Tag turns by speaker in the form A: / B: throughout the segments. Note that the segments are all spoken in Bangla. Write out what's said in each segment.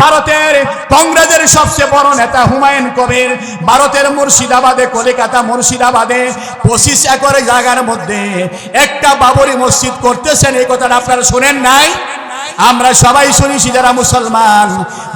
A: ভারতের কংগ্রেসের সবচেয়ে বড় নেতা হুমায়ুন কবির ভারতের মুর্শিদাবাদে, কলকাতা মুর্শিদাবাদে 25 একর জায়গার মধ্যে একটা বাবরি মসজিদ করতেছেন। এই কথাটা আপনারা শুনেন নাই? আমরা সবাই শুনেছি যারা মুসলমান।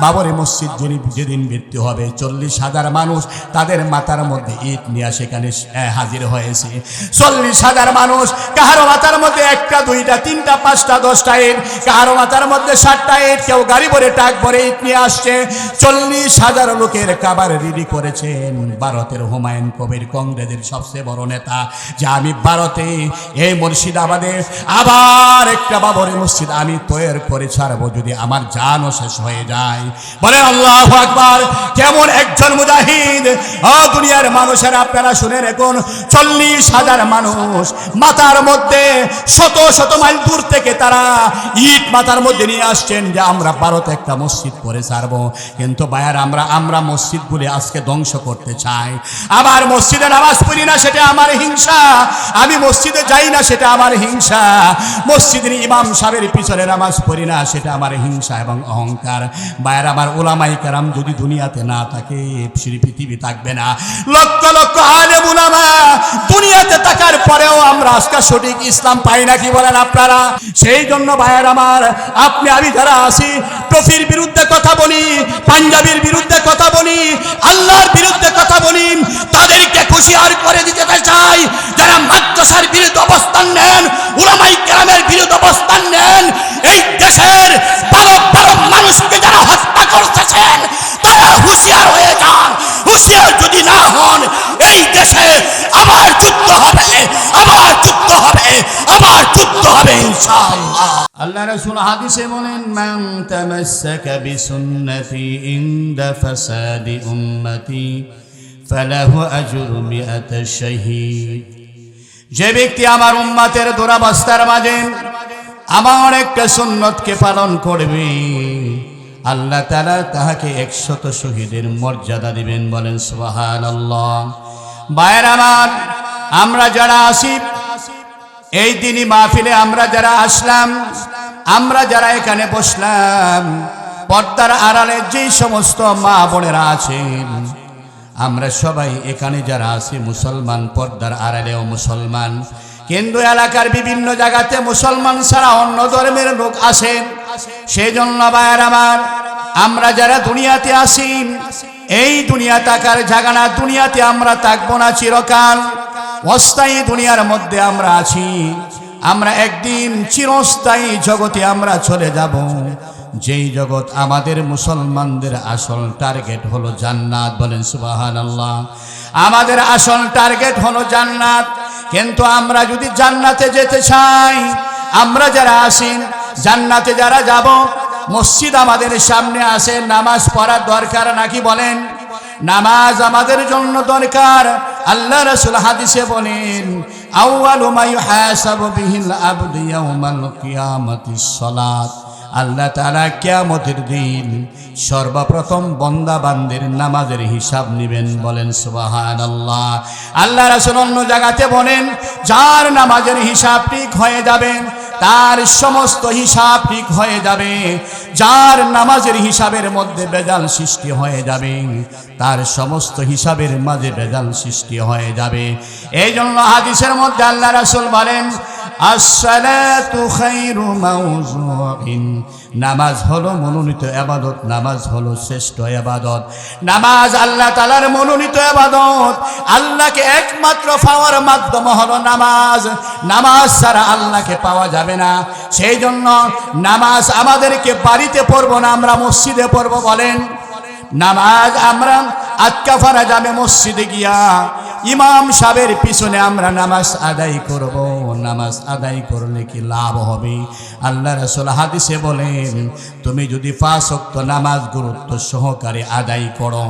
A: বাবরি মসজিদ যেদিন মৃত্যু হবে 40,000 মানুষ তাদের মাথার মধ্যে ইট নিয়ে সেখানে হাজির হয়েছে। 40,000 মানুষ, কাহারো মাথার মধ্যে 1টা 2টা 3টা 5টা 10টা ইট, কাহারো মাথার মধ্যে 7টা ইট, কেউ গাড়ি ভরে ট্রাক ভরে ইট নিয়ে আসছে। 40,000 লোকের কাবার রেডি করেছেন ভারতের হুমায়ুন কবির, কংগ্রেসের সবচেয়ে বড় নেতা, যে আমি ভারতে এই মুর্শিদাবাদে আবার একটা বাবরি মসজিদ আমি তৈরি করে ছাড়বো যদি আমার জানও শেষ হয়ে যায়। বলেন আল্লাহু আকবার। কেমন একজন মুজাহিদ! ও দুনিয়ার মানুষের আপনারা শুনে রাখুন, 40,000 মানুষ মাথার মধ্যে শত শত মাইল দূর থেকে তারা ইট মাথার মধ্যে নিয়ে আসছেন যে আমরা ভারতে একটা মসজিদ করে ছাড়বো। কিন্তু ভাইয়ার আমরা মসজিদগুলি আজকে ধ্বংস করতে চাই। আবার মসজিদে নামাজ পড়ি না সেটা আমার হিংসা, আমি মসজিদে যাই না সেটা আমার হিংসা, মসজিদের ইমাম সাহেবের পিছনে নামাজ পড়ি না সেটা আমার হিংসা এবং অহংকার। ভাইয়ার আমার উলামায়ে কেরাম যদি দুনিয়াতে না থাকে পৃথিবী থাকবে না। লক্ষ লক্ষ আলেম উলামা দুনিয়াতে থাকার পরেও আমরা আজকে সঠিক ইসলাম পাই না, কি বলেন আপনারা? সেই জন্য ভাইয়ার আমার, আপনি আমি যারা আছি টফির বিরুদ্ধে কথা বলি, পাঞ্জাবির বিরুদ্ধে কথা বলি, আল্লাহর বিরুদ্ধে কথা বলি, তাদেরকে হুঁশিয়ার করে দিতে চাই যারা মাদ্রাসার বিরুদ্ধে অবস্থান নেন, উলামায়ে কেরামের বিরুদ্ধে অবস্থান নেন, এই দেশের বড় বড় মানুষকে যারা হত্যা করতেছেন তারা হুঁশিয়ার হয়ে যান। হুঁশিয়ার যদি না হন এই দেশে আবার যুদ্ধ হবে, আবার যুদ্ধ হবে, আবার যুদ্ধ হবে ইনশাআল্লাহ। আল্লাহ রাসূল হাদিসে বলেন, মান তামাসসাকা বিসুন্নতি ইনদা ফাসাদি উম্মতি ফালাহু আজরু মিআত শাহীদ। যে ব্যক্তি আমার উম্মতের দুরাবস্থার মাঝে আমার একটা সুন্নতকে পালন করবে আল্লাহ তাআলা তাহাকে 100 শহীদের মর্যাদা দিবেন। বলেন সুবহানাল্লাহ। ভাইয়ের আমার, আমরা যারা আসি এই দিনই মাহফিলে, আমরা যারা আসলাম, আমরা যারা এখানে বসলাম, পর্দার আড়ালে যেই সমস্ত মা বোনেরা আছেন, আমরা সবাই এখানে যারা আছি মুসলমান, পর্দার আড়ালেও মুসলমান, কিন্তু এলাকার বিভিন্ন জায়গাতে মুসলমান ছাড়া অন্য ধর্মের লোক আসেন। সেই জন্য ভাইয়ের আমার, আমরা যারা দুনিয়াতে আসি এই দুনিয়া থাকার জায়গা না, দুনিয়াতে আমরা থাকবো না চিরকাল, অস্থায়ী দুনিয়ার মধ্যে আমরা আছি। আমরা একদিন চিরস্থায়ী জগতে আমরা চলে যাব, যেই জগৎ আমাদের মুসলমানদের আসল টার্গেট হলো জান্নাত। বলেন সুবহানাল্লাহ। আমাদের আসল টার্গেট হলো জান্নাত। কিন্তু আমরা যদি জান্নাতে যেতে চাই, আমরা যারা আসি জান্নাতে যারা যাব, মসজিদ আমাদের সামনে আসে, নামাজ পড়ার দরকার নাকি বলেন? নামাজ আমাদের জন্য দরকার। আল্লাহ রাসূল হাদিসে বলেন, আউয়ালু মা ইউহাসাবু বিহিল আবদু ইয়াউমাল কিয়ামাতিস সালাত। আল্লাহ তাআলা কিয়ামতের দিন সর্বপ্রথম বান্দা বান্দির নামাজের হিসাব নেবেন। বলেন সুবহানাল্লাহ। আল্লাহ রাসূল অন্য জায়গাতে বলেন, যার নামাজের হিসাব ঠিক হয়ে যাবে তার সমস্ত হিসাব ঠিক হয়ে যাবে। যার নামাজের হিসাবের মধ্যে বেজাল সৃষ্টি হয়ে যাবে তার সমস্ত হিসাবের মাঝে বেজাল সৃষ্টি হয়ে যাবে। এই জন্য হাদিসের মধ্যে আল্লাহ রাসূল বলেন, আসসালাতু খায়রু মাওযুইন। নামাজ হলো মনোনীত ইবাদত, নামাজ হলো শ্রেষ্ঠ ইবাদত। নামাজ আল্লাহ তাআলার মনোনীত ইবাদত। আল্লাহকে একমাত্র পাওয়ার মাধ্যম হলো নামাজ। নামাজ ছাড়া আল্লাহকে পাওয়া যাবে না। সেই জন্য নামাজ আমাদেরকে বাড়িতে পড়বো না, আমরা মসজিদে পড়বো। বলেন, নামাজ আমরা আটকা ফারা যাবে মসজিদে গিয়া, ইমাম সাহেবের পিছনে আমরা নামাজ আদায় করব। নামাজ আদায় করলে কি লাভ হবে? আল্লাহ রাসূল হাদিসে বলেন, তুমি যদি 5 ওয়াক্ত নামাজ গুরুত্ব সহকারে আদায় করো,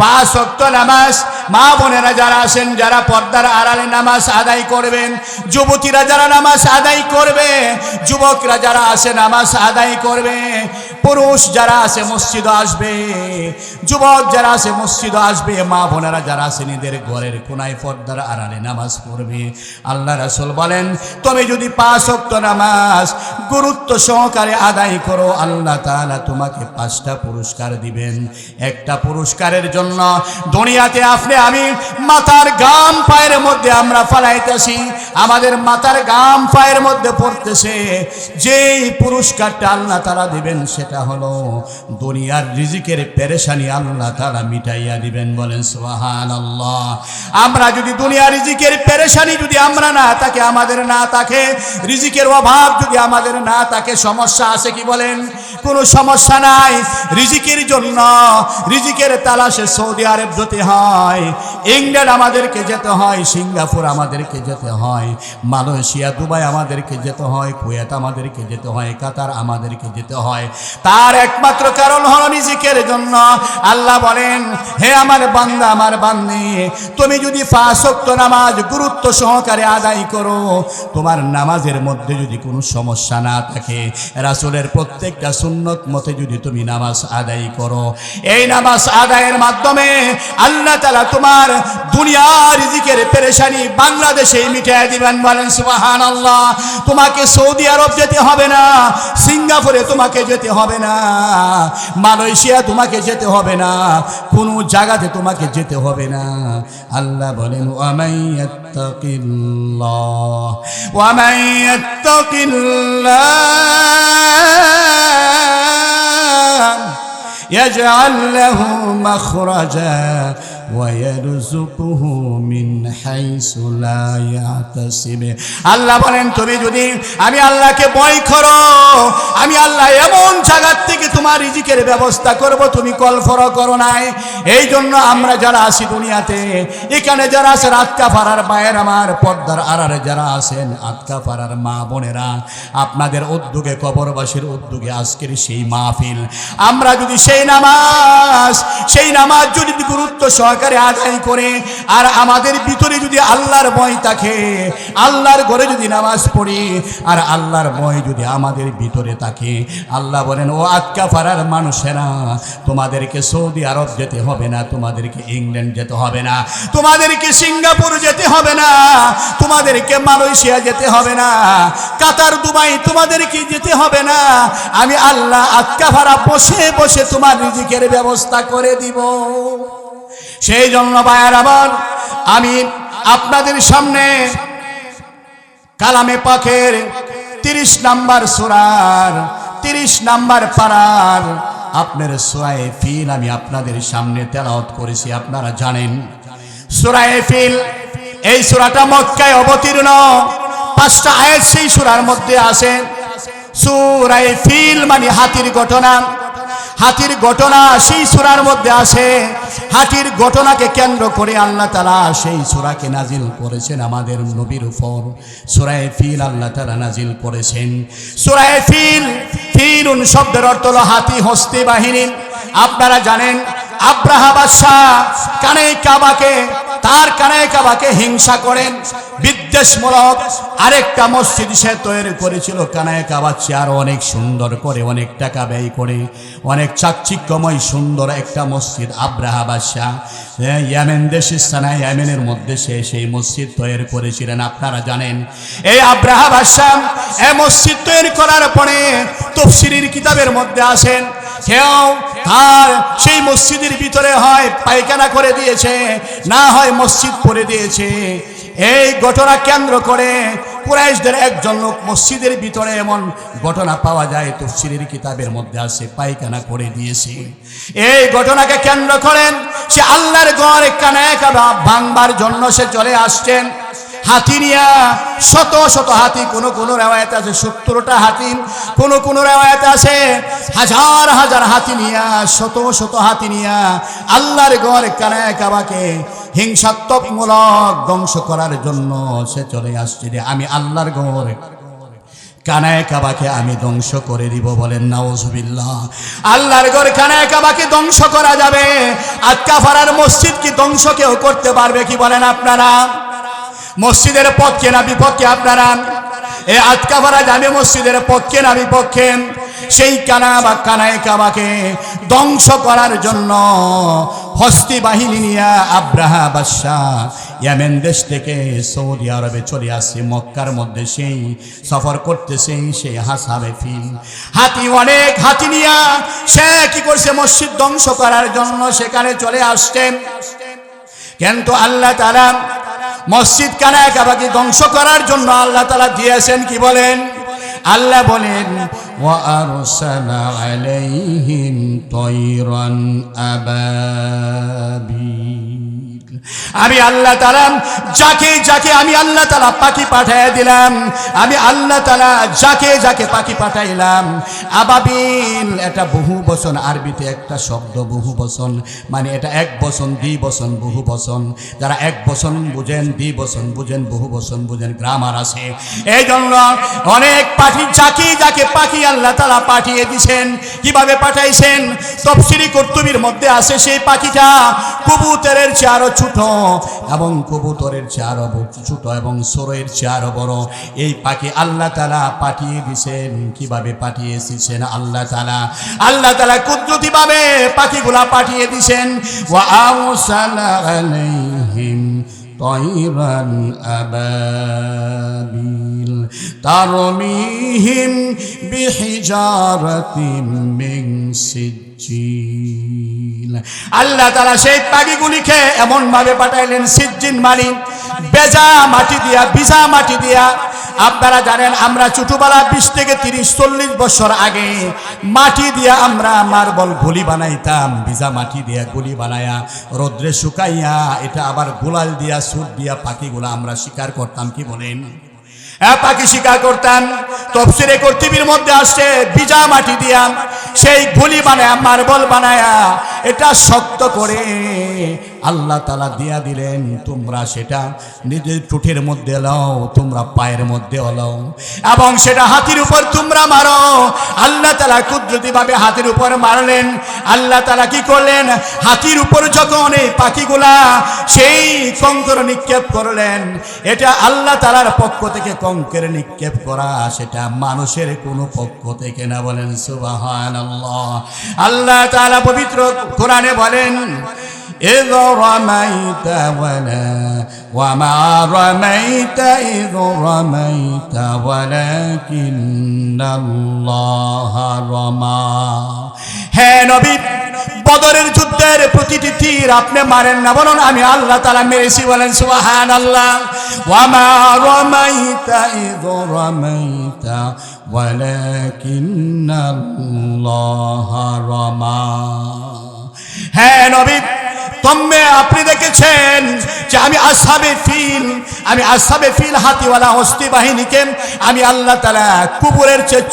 A: 5 ওয়াক্ত নামাজ, মা বোনেরা যারা আছেন, যারা পর্দার আড়ালে নামাজ আদায় করবেন, যুবতীরা যারা নামাজ আদায় করবে, যুবকরা যারা আছে নামাজ আদায় করবে, পুরুষ যারা আছে মসজিদে আসবে, যুবক যারা আছে মসজিদে আসবে, মা বোনেরা যারা আছে নিজের ঘরের কোনায় পর্দার আড়ালে নামাজ পড়বে। আল্লাহ রাসূল বলেন, তুমি যদি 5 ওয়াক্ত নামাজ গুরুত্ব সহকারে আদায় করো, আল্লাহ তাআলা তোমাকে 5টা পুরস্কার দিবেন। একটা পুরস্কারের জন্য দুনিয়াতে আপনি আমি মাথার গাম পায়ের মধ্যে আমরা ফালাইতেছি, আমাদের মাথার গাম পায়ের মধ্যে পড়তেছে, যেই পুরস্কারটা আল্লাহ তাআলা দিবেন সেটা হলো দুনিয়ার রিজিকের পেরেশানি আল্লাহ তাআলা মিটাইয়া দিবেন। বলেন সুবহানাল্লাহ। আমরা যদি দুনিয়ার রিজিকের পেরেশানি যদি আমরা না থাকে, আমাদের না থাকে, রিজিকের অভাব যদি আমাদের না থাকে, সমস্যা আছে কি বলেন? কোনো সমস্যা নাই। রিজিকের জন্য রিজিকের তালাশে সৌদি আরব যেতে হয়, ইংল্যান্ড আমাদেরকে যেতে হয়, সিঙ্গাপুর আমাদেরকে যেতে হয়, মালয়েশিয়া দুবাই আমাদেরকে যেতে হয়, কুয়েত আমাদেরকে যেতে হয়, কাতার আমাদেরকে যেতে হয়। তার একমাত্র কারণ হলো রিজিকের জন্য। আল্লাহ বলেন, হে আমার বান্দা, আমার বান্দি, তুমি যদি 5 ওয়াক্ত নামাজ গুরুত্ব সহকারে আদায় করো, তোমার নামাজের মধ্যে যদি কোনো সমস্যা না থাকে, রাসূলের প্রত্যেকটা সুন্নত মতে যদি তুমি নামাজ আদায় করো, এই নামাজ আদায়ের মাধ্যমে আল্লাহ তাআলা তোমার দুনিয়ার রিজিকের পেরেশানি বাংলাদেশে মিটিয়ে দিবেন। বলেন সুবহানাল্লাহ। তোমাকে সৌদি আরব যেতে হবে না, সিঙ্গাপুরে তোমাকে যেতে হবে না, মালয়েশিয়া তোমাকে যেতে হবে না, কোনো জায়গাতে তোমাকে যেতে হবে না। আল্লাহ বলেন, ওয়ামাইয়াত্তাকিল্লাহ يجعل له مخرجا ويرزقه من حيث لا يحتسب। আল্লাহ বলেন, তুমি যদি আমি আল্লাহকে ভয় করো, আমি আল্লাহ এমন জায়গা থেকে তোমার রিজিকের ব্যবস্থা করব তুমি কল্পনা করো নাই। এই জন্য আমরা যারা আছি দুনিয়াতে, এখানে যারা আছেন আতকাপাড়ার মায়ের, আমার পর্দার আড়ালে যারা আছেন আতকাপাড়ার মা বোনেরা, আপনাদের উদ্যোগে, কবরবাসীর উদ্যোগে আজকের সেই মাহফিল, আমরা যদি সেই নামাজ যদি গুরুত্ব সহকারে আদায় করে, আর আমাদের ভিতরে যদি আল্লাহর ভয় থাকে, আল্লাহর ঘরে যদি নামাজ পড়ি, আর আল্লাহর ভয় যদি আমাদের ভিতরে থাকে, আল্লাহ বলেন, ও আতকাপাড়ার মানুষেরা, তোমাদেরকে সৌদি আরব যেতে হবে না, তোমাদেরকে ইংল্যান্ড যেতে হবে না, তোমাদেরকে সিঙ্গাপুর যেতে হবে না, তোমাদেরকে মালয়েশিয়া যেতে হবে না, কাতার দুবাই তোমাদেরকে যেতে হবে না। আমি আল্লাহ আতকাপাড়া বসে বসে তোমার রিজিকের ব্যবস্থা করে দিব। সেই জন্য ভাইয়ের আমার, আমি আপনাদের সামনে কালামে পাকের 30 নম্বর সূরার 30 নম্বর পারার আপনার সূরা ফিল আমি আপনাদের সামনে তেলাওয়াত করেছি। আপনারা জানেন সূরা ফিল, এই সূরাটা মক্কায় অবতীর্ণ, 5টা আয়াত সেই সূরার মধ্যে আছে। সূরা ফিল মানে হাতির ঘটনা, হাতির ঘটনা সেই সূরার মধ্যে আছে। হাতির ঘটনাকে কেন্দ্র করে আল্লাহ তাআলা সেই সূরাকে নাজিল করেছেন আমাদের নবীর উপর। সূরা ফিল আল্লাহ তাআলা নাজিল করেছেন। সূরা ফিল, ফিলুন শব্দের অর্থ হলো হাতি, হস্তি বাহিনী। আপনারা জানেন আব্রাহা বাদশাহ তার কানায় কাবাকে হিংসা করেন, বিদ্বেষমূলক আরেকটা মসজিদ সে তৈরি করেছিল কানায় কাবার চেয়ে আরো অনেক সুন্দর করে, অনেক টাকা ব্যয় করে, অনেক চাকচিক্যময় সুন্দর একটা মসজিদ আব্রাহা বাদশাহ ইয়েমেন দেশের সানায়, ইয়েমেনের মধ্যে সে সেই মসজিদ তৈরি করেছিলেন। আপনারা জানেন এই আব্রাহা বাদশাহ এই মসজিদ তৈরি করার পরে তাফসীরের কিতাবের মধ্যে আসেন, কেউ তার সেই মসজিদের ভিতরে হয় পায়খানা করে দিয়েছে, না হয় মসজিদ করে দিয়েছে। এই ঘটনা কেন্দ্র করে কুরাইশদের একজন লোক মসজিদের ভিতরে এমন ঘটনা পাওয়া যায়, তাফসীরের কিতাবের মধ্যে আছে পায়খানা করে দিয়েছে। এই ঘটনাকে কেন্দ্র করেন সে আল্লাহর ঘরে কানায় কাবা ভাঙবার জন্য সে চলে আসছেন হাতি নিয়া, শত শত হাতি, কোন কোন রিওয়ায়াতে আছে 70টা হাতি, কোন কোন রিওয়ায়াতে আছে হাজার হাজার হাতি নিয়া, শত শত হাতি নিয়া আল্লাহর ঘর কানায় কাবাকে হিংসাত্মকমূলক ধ্বংস করার জন্য সে চলে আসছে। আমি আল্লাহর ঘর কানায় কাবাকে আমি ধ্বংস করে দিব। বলেন নাউজুবিল্লাহ। আল্লাহর ঘর কানায় কাবাকে ধ্বংস করা যাবে, আতকাপাড়ার মসজিদ কি ধ্বংস কেউ করতে পারবে কি বলেন আপনারা? মসজিদের পক্ষে না বিপক্ষে আপনারা? এই আতকাপাড়া জামে মসজিদের পক্ষে না বিপক্ষে? সেই কানায় কাবাকে ধ্বংস করার জন্য হস্তি বাহিনী নিয়ে আব্রাহা বাদশাহ ইয়েমেন দেশ থেকে সৌদি আরবে চলে আসছে। মক্কার মধ্যে সেই সফর করতেছে সেই আসহাবে ফিল অনেক হাতি নিয়ে সে কি করছে, মসজিদ ধ্বংস করার জন্য সেখানে চলে আসছেন। কিন্তু আল্লাহ তাআলা মসজিদ কানায় কাবাকে ধ্বংস করার জন্য আল্লাহ তাআলা দিয়েছেন কি বলেন, আল্লাহ বলেন ওয়া আরসালা আলাইহিম তায়রান আবাবিল। আমি আল্লাহ তাআলা যাকে আমি আল্লাহ তাআলা পাখি পাঠিয়ে দিলাম, আমি আল্লাহ তাআলা যাকে পাখি পাঠাইলাম। আবাবিল এটা বহু বচন, আরবিতে একটা শব্দ বহু বচন, মানে এটা এক বচন দ্বি বচন বহু বচন। যারা এক বচন বুঝেন, দ্বি বচন বুঝেন, বহু বচন বুঝেন, গ্রামার আছে। এই জন্য অনেক পাখি যাকে পাখি আল্লাহ তাআলা পাঠিয়ে দিয়েছেন। কিভাবে পাঠাইছেন তাফসীরি কুরতুবীর মধ্যে আছে, সেই পাখিটা কবুতরের চেয়ে আরো ছোট এবং কবুতরের চেয়ে আরো ছোট এবং সরের চেয়ে আরো বড়। এই পাখি আল্লাহ তাআলা পাঠিয়ে দিয়েছেন। কিভাবে পাঠিয়ে দিয়েছেন আল্লাহ তাআলা কুদরতিভাবে পাখিগুলা পাঠিয়ে দিয়েছেন। ওয়া আরসালা আলাইহিম তায়রান আবাবিল তারমিহিম বিহিজারাতিন মিন সিজ্জিল। আল্লাহ তাআলা সেই পাখিগুলিকে এমন ভাবে পাঠাইলেন, সিজ্জিন মানে ভিজা মাটি দিয়া। আপনারা জানেন আমরা ছোটবেলা 20 থেকে 30-40 বছর আগে মাটি দিয়া আমরা মার্বল গুলি বানাইতাম। ভিজা মাটি দিয়া গুলি বানায়া রোদ্রে শুকাইয়া এটা আবার গোলাল দিয়া সুট দিয়া পাখিগুলা আমরা শিকার করতাম। কি বলেন, পাখি শিকার করতাম। তাফসীরে কুরতুবীর মধ্যে আসছে ভিজা মাটি দিয়া সেই গুলি বানায়া মার্বল বানায়া এটা শক্ত করে আল্লাহ তাআলা দিয়া দিলেন। তোমরা সেটা নিজের টুটের মধ্যে লাও, তোমরা পায়ের মধ্যে লাও এবং সেটা হাতির উপর তোমরা মারো। আল্লাহ তাআলা কুদরতিভাবে হাতির উপর মারলেন। আল্লাহ তাআলা কি করলেন, হাতির উপর যখন এই পাখিগুলা সেই কঙ্কর নিক্ষেপ করলেন, এটা আল্লাহ তাআলার পক্ষ থেকে কঙ্কর নিক্ষেপ করা, সেটা মানুষের কোনো পক্ষ থেকে না। বলেন সুবহানাল্লাহ। আল্লাহ তাআলা পবিত্র কোরআনে বলেন إذ رميت وما رميت إذ رميت ولكن الله رمى। হে নবী, বদরের যুদ্ধের প্রতিটি তীর আপনি মারেন না, বলুন আমি আল্লাহ তাআলা মেরেছি। বলেন সুবহানাল্লাহ। ওয়ামা রামাইতা ইয রামাইতা ওয়ালাকিন্নাল্লাহ রামা। হে নবী, আপনি দেখেছেন যে আমি আসহাবে ফিল হাতিওয়ালা হস্তি বাহিনীকে আমি আল্লাহ তাআলা কুবুরের চেয়ে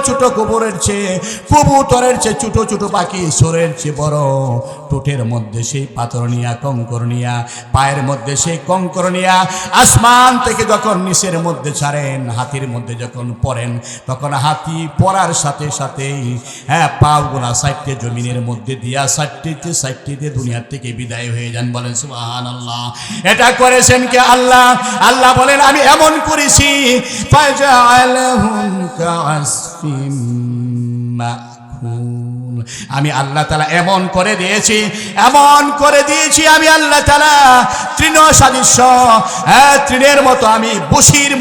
A: ছোট কুবুরের চেয়ে কবুতরের চেয়ে ছোট পাখি সরের চেয়ে বড় টুটের মধ্যে সেই পাথর নিয়া কঙ্কর নিয়া পায়ের মধ্যে সেই কঙ্কর নিয়া আসমান থেকে যখন নিচের মধ্যে ছাড়েন, হাতির মধ্যে যখন পড়েন, তখন হাতি পড়ার সাথে সাথেই পাগুলা সাইটে জমিনের মধ্যে দিয়া সাইটটিতে দুনিয়ার থেকে বিদায় হয়ে যান। বলেন সুবহানাল্লাহ। এটা করেছেন কে? আল্লাহ। আল্লাহ বলেন আমি এমন করেছি ফাজআলাহুম কাআসফিম মাকুল। আমি আল্লাহ তাআলা এমন করে দিয়েছি আমি আল্লাহ তাআলা তৃণ সাদৃশ্য, তৃণের মতো আমি বসির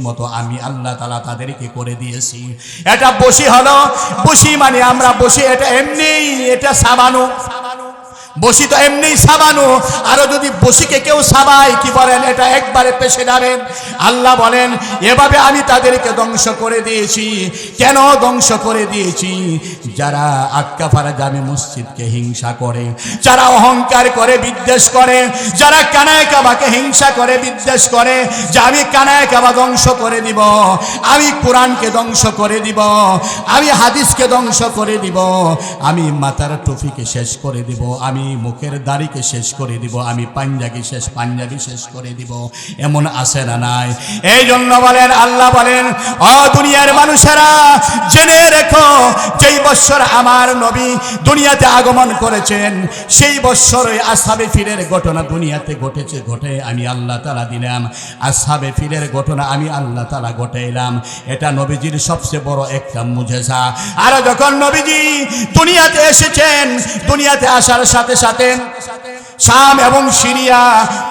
A: মতো আমি আল্লাহ তাআলা তাদেরকে করে দিয়েছি। এটা বসি মানে আমরা বসি, এটা এমনি, এটা সাবানো। বসি তো এমনি সাবানো, আরো যদি বসিকে কেউ সাবাই কি বলেন, এটা একবারে পেশে যাবে। আল্লাহ বলেন এভাবে আমি তাদেরকে ধ্বংস করে দিয়েছি। কেন ধ্বংস করে দিয়েছি? যারা আক্কাফারা জামে মসজিদকে হিংসা করে, যারা অহংকার করে বিদ্বেষ করে, যারা কানায় কাবাকে হিংসা করে বিদ্বেষ করে যে আমি কানায় কাবা ধ্বংস করে দিব, আমি কোরআনকে ধ্বংস করে দিব, আমি হাদিসকে ধ্বংস করে দিব, আমি মাথার টুপিকে শেষ করে দিব, আমি মুখের দাড়িকে শেষ করে দিব, আমি পাঞ্জাবি শেষ করে দিব। এমন আছে না নাই? এই জন্য বলেন আল্লাহ বলেন ও দুনিয়ার মানুষেরা জেনে রেখো, যেই বছর আমার নবী দুনিয়াতে আগমন করেছেন, সেই বছরই আসহাবে ফিলের ঘটনা দুনিয়াতে ঘটে আমি আল্লাহ তাআলা দিলাম। আসহাবে ফিলের ঘটনা আমি আল্লাহ তাআলা ঘটাইলাম। এটা নবীজির সবচেয়ে বড় একটা মুজিজা। আর যখন নবীজি দুনিয়াতে এসেছেন, দুনিয়াতে আসার সাথে সাথে শাম এবং সিরিয়া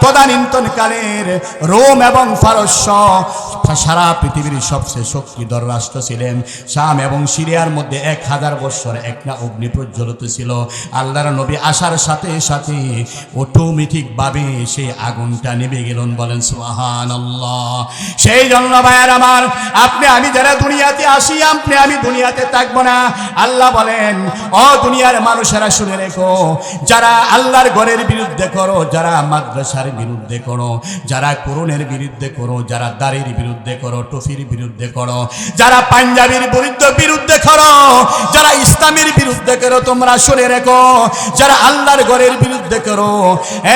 A: তদানীন্তনকালের রোম এবং পারস্য সারা পৃথিবীর সবচেয়ে শক্তিধর রাষ্ট্র ছিলেন। শাম এবং সিরিয়ার মধ্যে 1000 বছর একটা অগ্নি প্রজ্বলিত ছিল। আল্লাহর নবী আসার সাথে সাথে অটোমেটিকভাবে সেই আগুনটা নিভে গেলেন। বলেন সুবহানাল্লাহ। সেই জন্য ভাইয়ার আমার, আপনি আমি যারা দুনিয়াতে আসি, আপনি আমি দুনিয়াতে থাকবো না। আল্লাহ বলেন, ও দুনিয়ার মানুষেরা শুনে রেখো, যারা আল্লাহর ঘরের বিরুদ্ধে করো, যারা মাদ্রাসার বিরুদ্ধে করো, যারা কোরআনের বিরুদ্ধে করো, যারা দাড়ির বিরুদ্ধে করো, টুপির বিরুদ্ধে করো, যারা পাঞ্জাবির বিরুদ্ধে করো, যারা ইসলামের বিরুদ্ধে করো, তোমরা শুনে রেখো, যারা আল্লাহর ঘরের বিরুদ্ধে করো,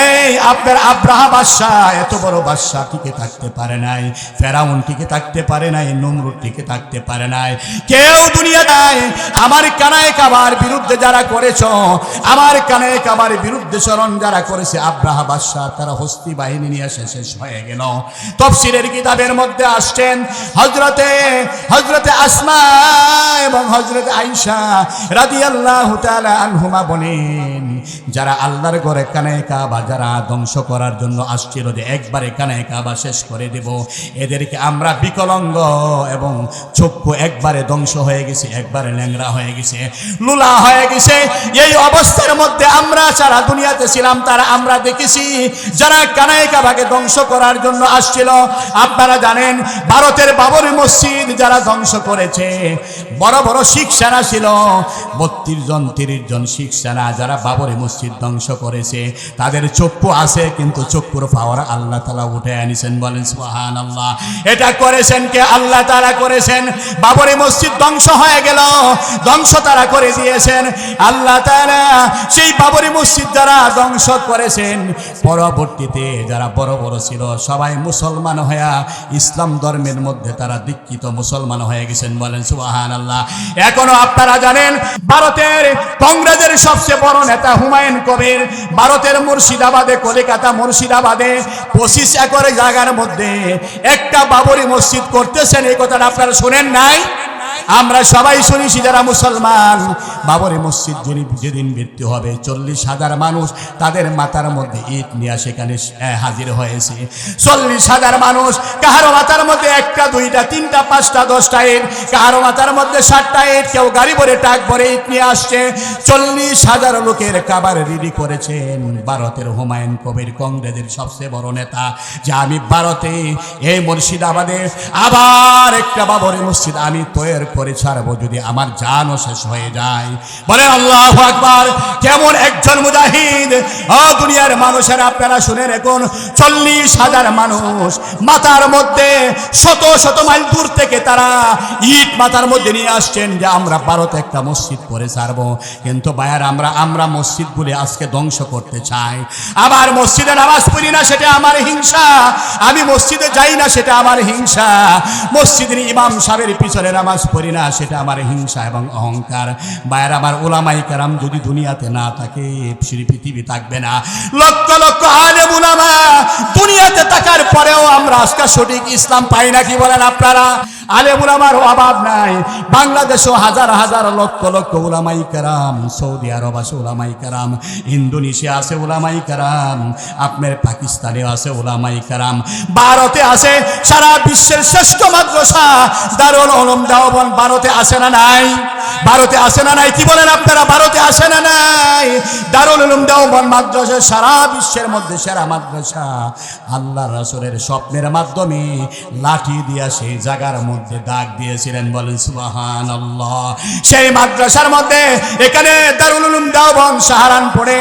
A: এই আপনার আব্রাহা বাদশাহ, এত বড় বাদশাহ টিকে থাকতে পারে নাই, ফেরাউন টিকে থাকতে পারে নাই, নমরুদ টিকে থাকতে পারে নাই, কেউ দুনিয়া নাই। আমার কানায় কাবার বিরুদ্ধে যারা করেছ, আমার কানায় কাবার বিরুদ্ধে স্মরণ যারা করেছে, আব্রাহা বাদশাহ তারা হস্তি বাহিনী নিয়ে শেষ হয়ে গেল। তাফসীরের কিতাবের মধ্যে আসছেন, হযরতে আসমা এবং হযরতে আয়েশা রাদিয়াল্লাহু তাআলা আনহুমা বলেন, যারা আল্লাহর ঘরে কানায় কাবা যারা ধ্বংস করার জন্য আসছিল, যে একবারে কানায় কাবা শেষ করে দেব, এদেরকে আমরা বিকলাঙ্গ এবং চক্ষু একবারে ধ্বংস হয়ে গেছে, একবারে ল্যাংড়া হয়ে গেছে, লুলা হয়ে গেছে। এই অবস্থার মধ্যে আমরা সারা দুনিয়াতে ছিলাম, তারা আমরা দেখেছি যারা কানায় কাবাকে ধ্বংস করার জন্য আসছিল। আপনারা জানেন, ভারতের বাবরি মসজিদ যারা ধ্বংস করেছে, বড় বড় শিখ সেনা ছিল, 32 জন 30 জন শিখ সেনা যারা বাবরি মসজিদ ধ্বংস করেছে, তাদের চক্ষু আছে, কিন্তু চক্ষুর পাওয়ার আল্লাহ তাআলা উঠে আনিছেন। বলেন সুবহানাল্লাহ। এটা করেছেন কে? আল্লাহ তাআলা করেছেন। বাবরি মসজিদ ধ্বংস হয়ে গেল, ধ্বংস তারা করে দিয়েছেন আল্লাহ তাআলা। সেই বাবরি মসজিদ যারা ধ্বংস করেছেন, পরবর্তীতে যারা বড় বড় ছিল সবাই মুসলমান হয়ে ইসলাম ধর্মের মধ্যে তারা দীক্ষিত মুসলমান হয়ে গেছেন। বলেন সুবহানাল্লাহ। এখনো আপনারা জানেন, ভারতের কংগ্রেসের সবচেয়ে বড় নেতা হুমায়ুন কবির ভারতের মুর্শিদাবাদে, কলিকাতা মুর্শিদাবাদে 25 একর জায়গার মধ্যে একটা বাবরি মসজিদ করতেছেন। এই কথাটা আপনারা শুনেন নাই? আমরা সবাই শুনেছি যারা মুসলমান। বাবরি মসজিদ যেদিন মৃত্যু হবে, 40,000 মানুষ তাদের মাথার মধ্যে ইট নিয়ে সেখানে হাজির হয়েছে। 40,000 মানুষ, কাহারো মাথার মধ্যে 1টা 2টা 3টা 5টা 10টা ইট, কাহারো মাথার মধ্যে 7টা ইট, কেউ গাড়ি ভরে ট্রাক ভরে ইট নিয়ে আসছে। 40,000 লোকের কাবার রেডি করেছেন ভারতের হুমায়ুন কবির, কংগ্রেসের সবচেয়ে বড় নেতা, যে আমি ভারতে এই মুর্শিদাবাদে আবার একটা বাবরি মসজিদ আমি তৈরি করে ছাড়বো, যদি আমার জানও শেষ হয়ে যায়। বলে আল্লাহু আকবার। কেমন একজন মুজাহিদ! ও দুনিয়ার মানুষেরা, আপনারা শুনে রাখুন, 40,000 মানুষ মাথার মধ্যে শত শত মাইল দূর থেকে তারা ইট মাথার মধ্যে নিয়ে আসছেন, যে আমরা ভারতে একটা মসজিদ করে ছাড়বো। কিন্তু ভাইয়ার, আমরা মসজিদ বলে আজকে ধ্বংস করতে চাই। আবার মসজিদে নামাজ পড়ি না, সেটা আমার হিংসা। আমি মসজিদে যাই না, সেটা আমার হিংসা। মসজিদের ইমাম সাহেবের পিছনে নামাজ পড়ি না, সেটা আমার হিংসা এবং অহংকার। ভাইয়ার আমার, ওলামায়ে কেরাম যদি দুনিয়াতে না থাকে, পৃথিবী থাকবে না। লক্ষ লক্ষ আলেম উলামা দুনিয়াতে থাকার পরেও আমরা আজকে সঠিক ইসলাম পাই না। কি বলেন আপনারা? আলেম উলামার অভাব নাই। বাংলাদেশেও হাজার হাজার লক্ষ লক্ষ উলামায়ে কেরাম, সৌদি আরব আছে উলামায়ে কেরাম, ইন্দোনেশিয়া আছে উলামায়ে কেরাম, আপনার পাকিস্তানে আছে উলামায়ে কেরাম, ভারতে আছে সারা বিশ্বের শ্রেষ্ঠ মাদ্রাসা দারুল উলুম দেওবন্দ ভারতে আছে না নাই? ভারতে আসে না নাই? কি বলেন আপনারা? ভারতে আসে না নাই? দারুল উলুম দেওবন্দ মাদ্রাসা সারা বিশ্বের মধ্যে সেরা মাদ্রাসা। আল্লাহর রাসূলের স্বপ্নের মাধ্যমে লাঠি দিয়া সেই জায়গার মধ্যে দাগ দিয়েছিলেন। বলেন সুবহানাল্লাহ। সেই মাদ্রাসার মধ্যে, এখানে দারুল উলুম দেওবন্দ সাহারানপুরে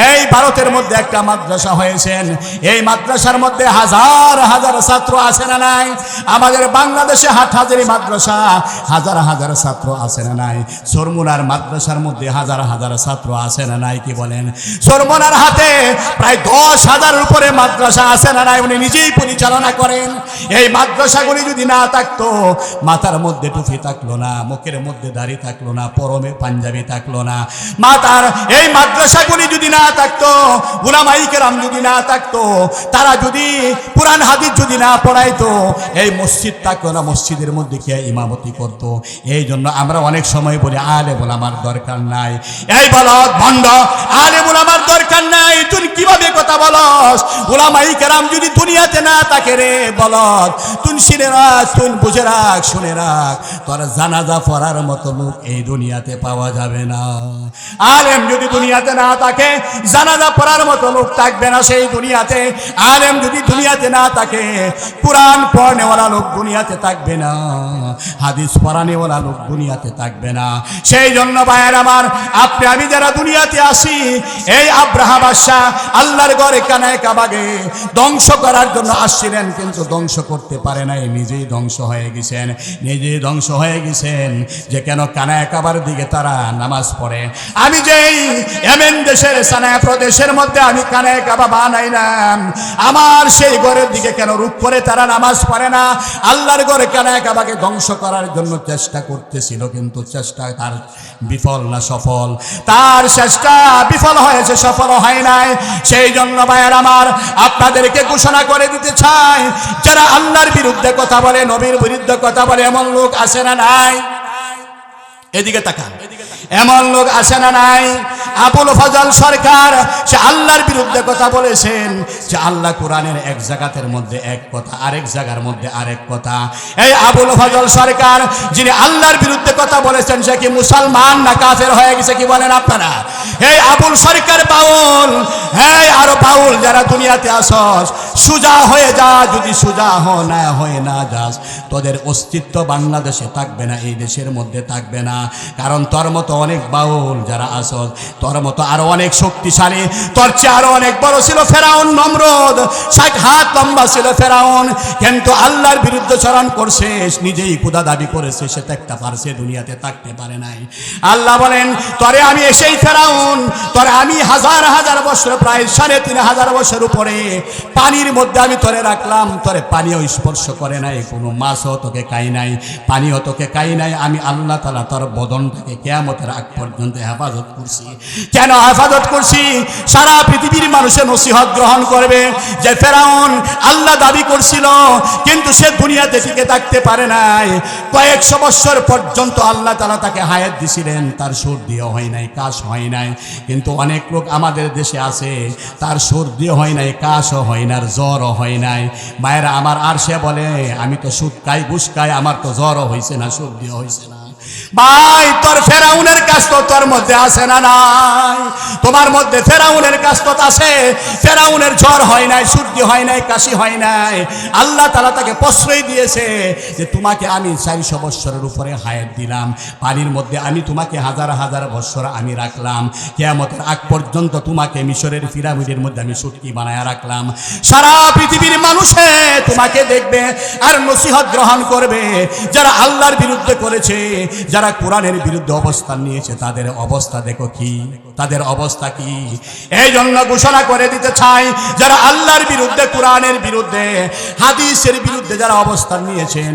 A: এই ভারতের মধ্যে একটা মাদ্রাসা হয়েছেন। এই মাদ্রাসার মধ্যে হাজার হাজার ছাত্র আছে না নাই? আমাদের বাংলাদেশে হাটহাজারী মাদ্রাসা হাজার হাজার ছাত্র আছে না নাই? সরমুনার মাদ্রাসার মধ্যে হাজার হাজার ছাত্র আছে না নাই? কি বলেন? সরমুনার হাতে প্রায় 10,000 উপরে মাদ্রাসা আছে না নাই? উনি নিজেই পরিচালনা করেন। এই মাদ্রাসাগুলি যদি না থাকতো, মাথার মধ্যে টুপি থাকলো না, মুখের মধ্যে দাড়ি থাকলো না, পরমে পাঞ্জাবি থাকলো না। মাতার এই মাদ্রাসাগুলি যদি না থাকতো, উলামায়ে কেরাম যদি না থাকতো, তারা যদি কোরআন হাদিস যদি না পড়াইতো, এই মসজিদ থাকতো না, মসজিদের মধ্যে কে ইমামতি করতো? এই জন্য আমরা অনেক সময় বলি আলেম ওলামার দরকার নাই। এই বলদ ভণ্ড, আলেম ওলামার দরকার নাই, তুই কিভাবে কথা বলস? উলামায়ে কেরাম যদি দুনিয়াতে না থাকে রে বলদ, তুই শুনে রাখ, তুই বুঝে রাখ, শুনে রাখ, তোর জানাজা পড়ার মতো লোক এই দুনিয়াতে পাওয়া যাবে না। আলেম যদি দুনিয়াতে না থাকে, জানাজা পড়ার মতো লোক থাকবে না সেই দুনিয়াতে। আলেম যদি দুনিয়াতে না থাকে, কোরআন পড়নেওয়ালা লোক দুনিয়াতে থাকবে না, হাদিস পড়ানেওয়ালা লোক দুনিয়াতে থাকবে না। সেই জন্য ভাইয়ের আমার, আপনি আমি যারা দুনিয়াতে আসি, এই আব্রাহা বাদশাহ আল্লাহর ঘরে কানায় কাবাগে ধ্বংস করার জন্য আসছিলেন, কিন্তু ধ্বংস করতে পারে নাই, নিজেই ধ্বংস হয়ে গেছেন, নিজেই ধ্বংস হয়ে গেছেন। যে কেন কানায় কাবার দিকে তারা নামাজ পড়ে। আমি যেই ইয়েমেন দেশের সানায়া প্রদেশের মধ্যে আমি কানায় কাবা বানাইলাম, আমার সেই ঘরের দিকে কেন রূপ করে তারা নামাজ পড়ে না? আল্লাহর ঘরে কানায় কাবাকে ধ্বংস করার জন্য চেষ্টা করতেছিল, কিন্তু চেষ্টা তার বিফল না সফল? তার চেষ্টা বিফল হয়েছে, সফল হয় নাই। সেই জন্য ভাইয়ের আমার, আপনাদেরকে ঘোষণা করে দিতে চাই, যারা আল্লাহর বিরুদ্ধে কথা বলে, নবীর বিরুদ্ধে কথা বলে, এমন লোক আসে না নাই? এদিকে তাকান, এমন লোক আসে না নাই? আবুল ফজল সরকার, সে আল্লাহর বিরুদ্ধে কথা বলেছেন, যে আল্লাহ কোরআনের এক জায়গাতের মধ্যে এক কথা, আরেক জায়গার মধ্যে আরেক কথা। এই আবুল ফজল সরকার যিনি আল্লাহর বিরুদ্ধে কথা বলেছেন, সে কি মুসলমান না কাফের হয়ে গেছে? কি বলেন আপনারা? এই আবুল সরকার বাউল, হ্যাঁ, আরো বাউল যারা দুনিয়াতে আসস, সুজা হয়ে যা, যদি সুজা হয়ে না যাস, তোদের অস্তিত্ব বাংলাদেশে থাকবে না, এই দেশের মধ্যে থাকবে না। কারণ তোর মতো অনেক বাউল যারা আসস, তোর মতো আরো অনেক শক্তিশালী, তোর চেয়ে আরো অনেক বড় ছিল ফেরাউন নমরুদ, 60 হাত লম্বা ছিল ফেরাউন, কিন্তু আল্লাহর বিরুদ্ধে চরণ করছে, নিজেই খোদা দাবি করেছে, সে তো একটা পারছে, দুনিয়াতে থাকতে পারে নাই। আল্লাহ বলেন, তোরে আমি এসেই ফেরাউন, তোরে আমি হাজার হাজার বছর, প্রায় 3500 বছর উপরে পানির মধ্যে আমি তোরে রাখলাম, তোরে পানিও স্পর্শ করে নাই, কোনো মাছও তোকে খাই নাই, পানিও তোকে খাই নাই। আমি আল্লাহ তাআলা তোর বদনটাকে কিয়ামতের আগ পর্যন্ত হেফাজত করছি। কেন হেফাজত করছি? সারা পৃথিবীর মানুষের নসিহত গ্রহণ করবে যে ফেরাউন আল্লাহ দাবি করছিল, কিন্তু সে দুনিয়াতে টিকে থাকতে পারে নাই। কয়েকশো বছর পর্যন্ত আল্লাহ তাআলা তাকে হায়াত দিছিলেন, তার সর্দিও হয় নাই, কাশ হয় নাই। কিন্তু অনেক লোক আমাদের দেশে আছে, তার সর্দিও হয় নাই, কাশও হয় না, জ্বরও হয় নাই। মায়েরা আমার, আর সে বলে আমি তো সুদ খাই, ঘুষ খাই, আমার তো জ্বরও হয়েছে না, সর্দিও হয়েছে না। ভাই, তোর ফেরাউনের কাজ তো তোর মধ্যে আছে না নাই? তোমার মধ্যে ফেরাউনের কাজ তো আছে। ফেরাউনের জ্বর হয় নাই, সর্দি হয় নাই, কাশি হয় নাই। আল্লাহ তাআলা তাকে প্রশ্রয় দিয়েছে যে তোমাকে আমি 400 বছরের উপরে হায়াত দিলাম, পানির মধ্যে আমি তোমাকে হাজার হাজার বছর আমি রাখলাম, কিয়ামতের আগ পর্যন্ত তোমাকে মিশরের পিরামিডের মধ্যে আমি সুটকি বানায় রাখলাম। সারা পৃথিবীর মানুষে তোমাকে দেখবে আর নসিহত গ্রহণ করবে। যারা আল্লাহর বিরুদ্ধে করেছে, যারা কোরআনের বিরুদ্ধে অবস্থান নিয়েছে, তাদের অবস্থা দেখো কি, তাদের অবস্থা কি। এই জন্য ঘোষণা করে দিতে চাই, যারা আল্লাহর বিরুদ্ধে, কোরআনের বিরুদ্ধে, হাদিসের বিরুদ্ধে যারা অবস্থান নিয়েছেন,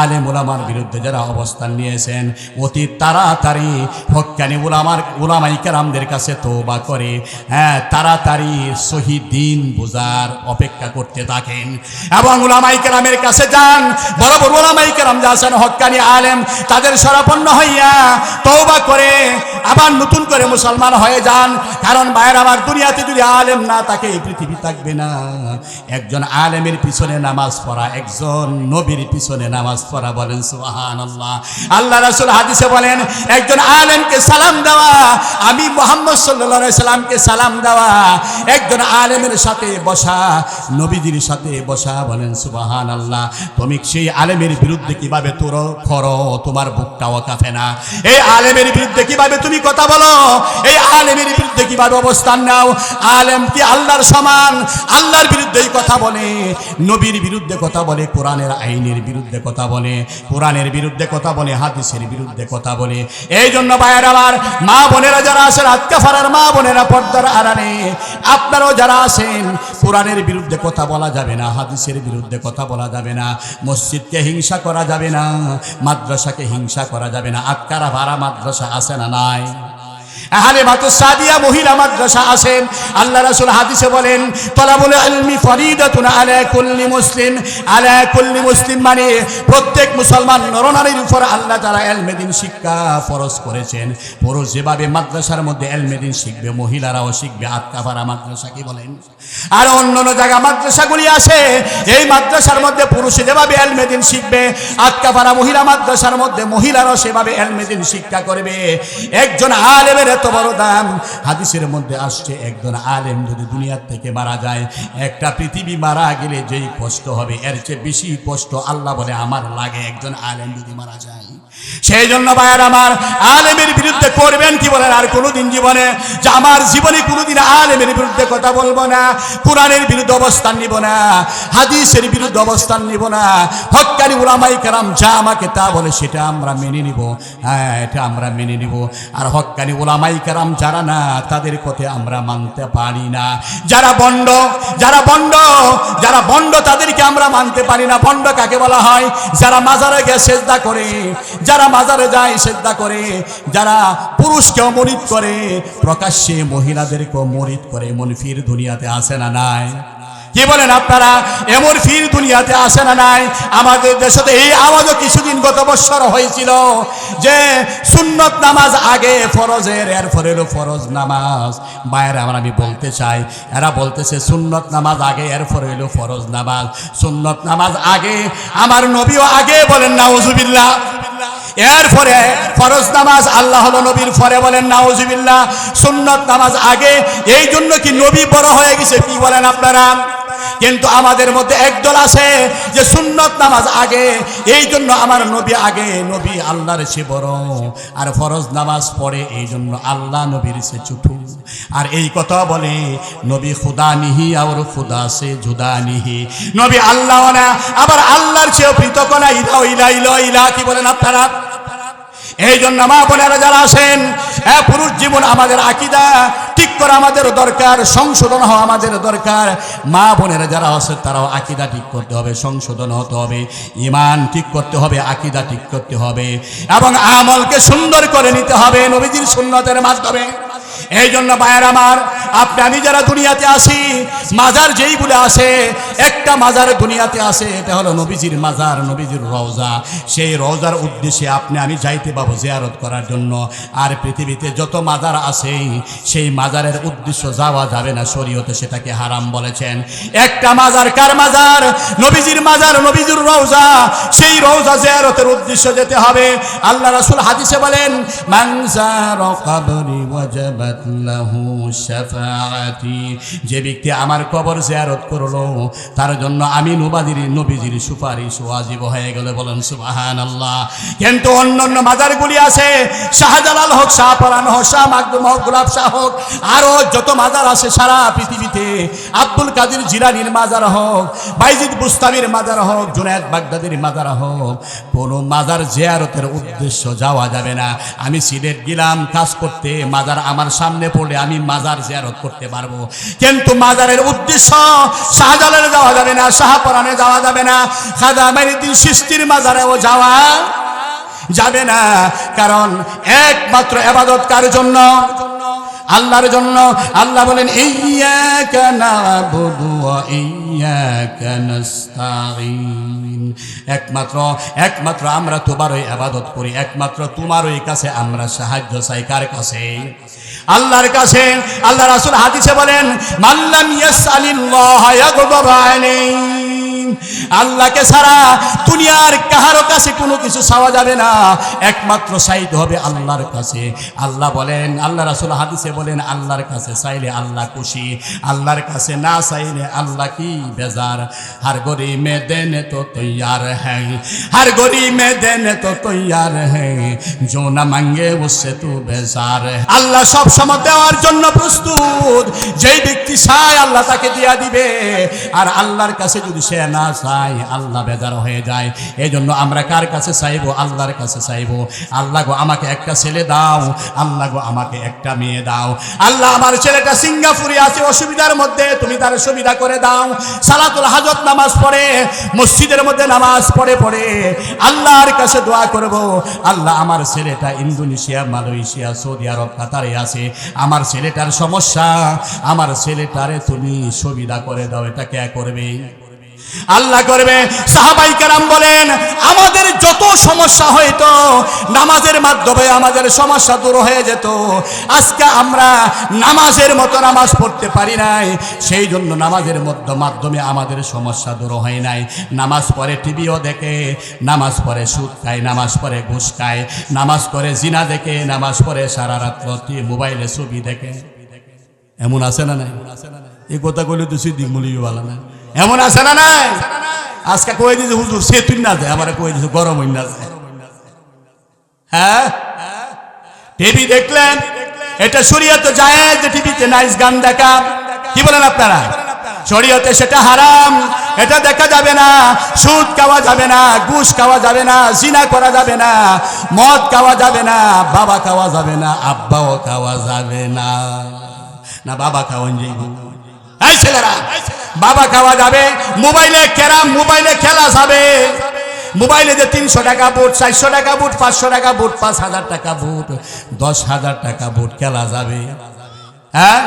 A: আলেম ওলামার বিরুদ্ধে যারা অবস্থান নিয়েছেন, অতি তাড়াতাড়ি হক্কানি উলামায়ে কেরামদের কাছে তওবা করে, হ্যাঁ, তাড়াতাড়ি সহিহ দ্বীন বোঝার অপেক্ষা করতে থাকেন এবং উলামায়ে কেরামের কাছে যান। বড় বড় উলামায়ে কেরাম যারা আছেন, হক্কানি আলেম, তাদের শরণাপন্ন হইয়া তওবা করে আবার নতুন করে মুসলমান হয়ে যান। কারণ ভাইয়ের আমার, দুনিয়াতে যদি আলেম না থাকে, এই পৃথিবী থাকবে না। একজন আলেমের পিছনে নামাজ পড়া, একজন নবীর পিছনে নামাজ পড়া, বলেন সুবহানাল্লাহ। আল্লাহ রাসূল হাদিসে বলেন, একজন আলেমকে সালাম দেওয়া, আমি মুহাম্মদ সাল্লাল্লাহু আলাইহি সাল্লামকে সালাম দেওয়া, একজন আলেমের সাথে বসা, নবীজির সাথে বসা, বলেন সুবহানাল্লাহ। তুমি সেই আলেমের বিরুদ্ধে কিভাবে তোর করো, তোমার বুকটাও কাঁপে না? এই আলেমের বিরুদ্ধে কিভাবে তুমি কথা বলো, এই আলেমের বিরুদ্ধে কিভাবে অবস্থান নাও? আলেম কি আল্লাহর সমান? আল্লাহর বিরুদ্ধে কথা বলে, নবীর বিরুদ্ধে কথা বলে, কোরআনের আইনের বিরুদ্ধে কথা বলে, কোরআনের বিরুদ্ধে কথা বলে, হাদিসের বিরুদ্ধে কথা বলে। এই জন্য ভাইয়ের আমার, মা বোনেরা যারা আছেন, আতকাফারার মা বোনেরা, পর্দার আড়ালে আপনারাও যারা আছেন, কোরআনের বিরুদ্ধে কথা বলা যাবে না, হাদিসের বিরুদ্ধে কথা বলা যাবে না, মসজিদকে হিংসা করা যাবে না, মাদ্রাসাকে হিংসা করা যাবে না। আতকারা ভাড়া মাদ্রাসা আছে না নাই? হালিমাতুস সাদিয়া মহিলা মাদ্রাসা আছেন। আল্লাহ রাসূল হাদিসে বলেন, তলাবুল ইলমি ফরিদাতুন আলা কুল্লি মুসলিম। আলা কুল্লি মুসলিম মানে প্রত্যেক মুসলমান নরনারীর উপর আল্লাহ তাআলা ইলমে দ্বীন শিক্ষা ফরজ করেছেন। পুরুষ যেভাবে মাদ্রাসার মধ্যে ইলমে দ্বীন শিখবে, মহিলারাও শিখবে। আতকাফারা মাদ্রাসা কি বলেন? আর অন্যান্য জায়গা মাদ্রাসাগুলি আছে, এই মাদ্রাসার মধ্যে পুরুষ যেভাবে ইলমে দ্বীন শিখবে, আতকাফারা মহিলা মাদ্রাসার মধ্যে মহিলারাও সেভাবে ইলমে দ্বীন শিক্ষা করবে। একজন আলেমের এত বড় দাম। হাদিসের মধ্যে আসছে, একজন আলেম যদি দুনিয়ার থেকে মারা যায়, একটা পৃথিবী মারা গেলে যেই কষ্ট হবে, এর চেয়ে বেশি কষ্ট আল্লাহ বলে আমার লাগে একজন আলেম যদি মারা যায়। সেই জন্য ভাইয়ের আমার, আলেমের বিরুদ্ধে করবেন কি বলেন? আর কোনোদিন জীবনে, যে আমার জীবনে কোনোদিন আলেমের বিরুদ্ধে কথা বলবো না, কোরআনের বিরুদ্ধে অবস্থান নিব না, হাদিসের বিরুদ্ধে অবস্থান নিব না। হক্কানি উলামায়ে কেরাম যা আমাকে তা বলে সেটা আমরা মেনে নিব। হ্যাঁ, এটা আমরা মেনে নিব। আর হক্কানি উলামায়ে কেরাম যারা না, তাদের কথা আমরা মানতে পারি না। যারা বন্ড, যারা বন্ড, যারা বন্ড, তাদেরকে আমরা মানতে পারি না। বন্ড কাকে বলা হয়? যারা মাজারে গিয়ে সেজদা করে, যারা মাজারে যায় সেজদা করে, যারা পুরুষকেও মুরিদ করে, প্রকাশ্যে মহিলাদেরকেও মুরিদ করে। এমন ফির দুনিয়াতে আসে না নাই? কি বলেন আপনারা? এমন ফির দুনিয়াতে আসে না নাই? আমাদের দেশে এই আওয়াজও কিছুদিন গত বছর হয়েছিল যে সুন্নত নামাজ আগে ফরজের, এরপরে হলো ফরজ নামাজ। বাইরে আমার আমি বলতে চাই, এরা বলতেছে সুন্নত নামাজ আগে, এরপরে হলো ফরজ নামাজ। সুন্নত নামাজ আগে, আমার নবীও আগে, বলেন নাউজুবিল্লাহ। এরপরে ফরজ নামাজ, আল্লাহ হলো নবীর পরে, বলেন নাউজুবিল্লাহ। সুন্নত নামাজ আগে, এই জন্য কি নবী বড় হয়ে গেছে? কি বলেন আপনারা? কিন্তু আমাদের মধ্যে একদল আছে যে সুন্নত নামাজ আগে, এই জন্য আমার নবী আগে, নবী আল্লাহর চেয়ে বড়। আর ফরজ নামাজ পড়ে, এই জন্য আল্লাহ নবীর চেয়ে ছোট। আর এই কথা বলে নবী খুদা নিহি আর খুদা সে জুদা নিহি। নবী আল্লাহ না, আবার আল্লাহর চেয়ে পৃথক না। ইলা ইলা ইলা ইলা, কি বলেন আপনারা? এই জন্য মা বোনেরা যারা আছেন, পুরুষ জীবন আমাদের আকীদা ঠিক করা আমাদের দরকার, সংশোধন হওয়া আমাদের দরকার। মা বোনেরা যারা আছে তারাও আকীদা ঠিক করতে হবে, সংশোধন হতে হবে, ঈমান ঠিক করতে হবে, আকীদা ঠিক করতে হবে, এবং আমলকে সুন্দর করে নিতে হবে নবীজির সুন্নতের মাধ্যমে। এই জন্য ভাইয়ের আমার, আপনি আমি যারা দুনিয়াতে আসি, মাজার যেইগুলো আছে, একটা মাজার দুনিয়াতে আছে, এটা হলো নবীজির মাজার, নবীজির রওজা। সেই রওজার উদ্দেশ্যে আপনি আমি যাইতে পাবো জিয়ারত করার জন্য। আর পৃথিবীতে যত মাজার আছে, সেই মাজারের উদ্দেশ্য যাওয়া যাবে না, শরীয়তে সেটাকে হারাম বলেছেন। একটা মাজার, কার মাজার? নবীজির মাজার, নবীজির রওজা। সেই রওজা জিয়ারতের উদ্দেশ্য যেতে হবে। আল্লাহ রাসূল হাদিসে বলেন, মান যারা কবরি ওয়াজাবাত লাহু শাফাআতি। যে ব্যক্তি আমার কবর জিয়ারত করলো, তার জন্য আমি নবীজির সুপারিশ ওয়াজিব হয়ে গেল, বলেন সুবহানাল্লাহ। কিন্তু অন্যান্য মাজারগুলি আছে, শাহজালাল হোক, শাহপরান হোক, শাহ মাকদুম হোক, গোলাপ শাহ হোক, আরো যত মাজার আছে সারা পৃথিবীতে, আব্দুল কাদের জিলানীর মাজার হোক, বাইজিদ বুস্তামির মাজার হোক, জুনায়েদ বাগদাদির মাজার হোক, কোন মাজার জিয়ারতের উদ্দেশ্য যাওয়া যাবে না। আমি সিলেট গেলাম কাজ করতে, মাজার আমার সামনে পড়লে আমি মাজার জিয়ারত করতে পারবো, কিন্তু মাজারের উদ্দেশ্য শাহজালালে যাওয়া যাবে না, শাহপরানে যাওয়া যাবে না, খাজা মাইনুদ্দিন চিশতির মাজারেও যাওয়া যাবে না। কারণ একমাত্র ইবাদত কার জন্য? আল্লাহর জন্য। আল্লাহ বলেন, ইয়্যাকা না'বুদু ওয়া ইয়্যাকা নাস্তাঈন। একমাত্র আমরা তোমারই ইবাদত করি, একমাত্র তোমারই কাছে আমরা সাহায্য চাই। কার কাছে? আল্লাহর কাছে। আল্লাহ রাসূল হাদিসে বলেন, মান লাম ইয়াসআলিল্লাহ ইয়াগদাব আলাইহি। আল্লাহকে ছাড়া দুনিয়ার কাহারো কাছে কোনো কিছু চাওয়া যাবে না, একমাত্র চাইতে হবে আল্লাহর কাছে। আল্লাহ বলেন, আল্লাহ রাসূল হাদিসে বলেন, আল্লাহর কাছে চাইলে আল্লাহ খুশি, আল্লাহর কাছে না চাইলে আল্লাহ কি বেজার। हर गोरी में देने तो तैयार है, हर गोरी में देने तो तैयार है, जो न मांगे उससे तू बेजार है। আল্লাহ সব সময় দেওয়ার জন্য প্রস্তুত, যেই ব্যক্তি চায় আল্লাহ তাকে দিয়া দিবে, আর আল্লাহর কাছে যদি সে না চায় আল্লাহ বেজার হয়ে যায়। এই জন্য আমরা কার কাছে চাইবো? আল্লাহর কাছে চাইবো। আল্লাহ গো আমাকে একটা ছেলে দাও, আল্লাহ গো আমাকে একটা মেয়ে দাও, আল্লাহ আমার ছেলেটা সিঙ্গাপুরে আছে অসুবিধার মধ্যে, তুমি তার সুবিধা করে দাও। সালাতুল হাজত নামাজ পড়ে মসজিদের মধ্যে নামাজ পড়ে পড়ে আল্লাহর কাছে দোয়া করব, আল্লাহ আমার ছেলেটা ইন্দোনেশিয়া, মালয়েশিয়া, সৌদি আরব, কাতারে আছে, আমার ছেলেটার সমস্যা, আমার ছেলেটারে তুমি সুবিধা করে দাও। এটা কে করবে? আল্লাহ করবে। সাহাবাই কেরাম বলেন, আমাদের যত সমস্যা হইতো নামাজের মাধ্যমে আমাদের সমস্যা দূর হয়ে যেত। আজকে আমরা নামাজের মতো নামাজ পড়তে পারি নাই, সেই জন্য নামাজের মাধ্যমে আমাদের সমস্যা দূর হয় নাই। নামাজ পড়ে টিভিও দেখে, নামাজ পড়ে সুদ খায়, নামাজ পড়ে ঘুষ খায়, নামাজ পড়ে জিনা দেখে, নামাজ পড়ে সারা রাত্রি মোবাইলে ছবি দেখে। এমন আছে না নাই? এই কথা কইলে তো সিদ্দিক মৌলভী ভালো না, এমন আছে না নাই? আজকে কয়ে দিয়েছে হুজুর সে তুই না যায়, আবার কয়ে দিয়েছে গরম হই না যায়। হ্যাঁ, টিভি দেখলেন, এটা শরীয়তে জায়েজ যে টিভিতে নাইস গান দেখা। কি বলেন আপনারা? শরীয়তে সেটা হারাম, এটা দেখা যাবে না। সুদ খাওয়া যাবে না, ঘুষ খাওয়া যাবে না, জিনা করা যাবে না, মদ খাওয়া যাবে না, বাবা খাওয়া যাবে না, আব্বাও খাওয়া যাবে না। না বাবা খাওয়ান যাইব, এই ছেলেরা বাবা খাওয়া যাবে। মোবাইলে ক্যারাম, মোবাইলে খেলা যাবে। মোবাইলে যে 300 টাকা বুট, 400 টাকা বুট, 500 টাকা বুট, 5000 টাকা বুট, 10,000 টাকা বুট খেলা যাবে। হ্যাঁ,